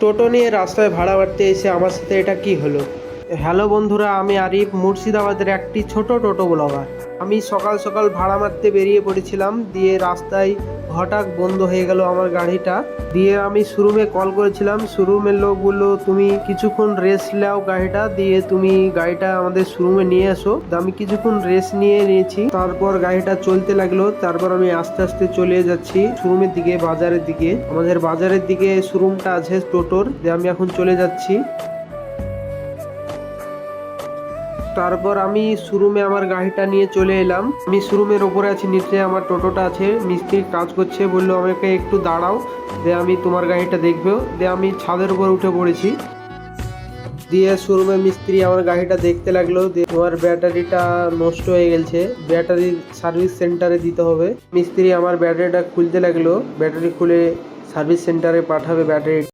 টোটো নিয়ে রাস্তায় ভাড়া মারতে এসে আমার সাথে এটা কি হলো। হ্যালো বন্ধুরা, আমি আরিফ, মুর্শিদাবাদের একটি ছোট টোটো ব্লগার। আমি সকাল সকাল ভাড়া মারতে বেরিয়ে পড়েছিলাম, দিয়ে রাস্তায় হঠাৎ বন্ধ হয়ে গেল আমার গাড়িটা। দিয়ে আমি শোরুমে কল করেছিলাম, শোরুমের লোক বললো তুমি কিছুক্ষণ রেস্ট নাও গাড়িটা, দিয়ে তুমি গাড়িটা আমাদের শোরুমে নিয়ে আসো। আমি কিছুক্ষণ রেস্ট নিয়েছি, তারপর গাড়িটা চলতে লাগলো। তারপর আমি আস্তে আস্তে চলে যাচ্ছি শোরুমের দিকে, বাজারের দিকে। আমাদের বাজারের দিকে শোরুমটা আছে টোটোর, দিয়ে আমি এখন চলে যাচ্ছি। তারপর আমি শোরুমে আমার গাড়িটা নিয়ে চলে এলাম। আমি শোরুমের ওপরে আছি, নিচে আমার টোটোটা আছে। মিস্ত্রি কাজ করছে, বললো আমাকে একটু দাঁড়াও, দিয়ে আমি তোমার গাড়িটা দেখবো। দিয়ে আমি ছাদের উপর উঠে পড়েছি। দিয়ে শোরুমের মিস্ত্রি আমার গাড়িটা দেখতে লাগলো। দিয়ে তোমার ব্যাটারিটা নষ্ট হয়ে গেছে, ব্যাটারি সার্ভিস সেন্টারে দিতে হবে। মিস্ত্রি আমার ব্যাটারিটা খুলতে লাগলো, ব্যাটারি খুলে সার্ভিস সেন্টারে পাঠাবে ব্যাটারি।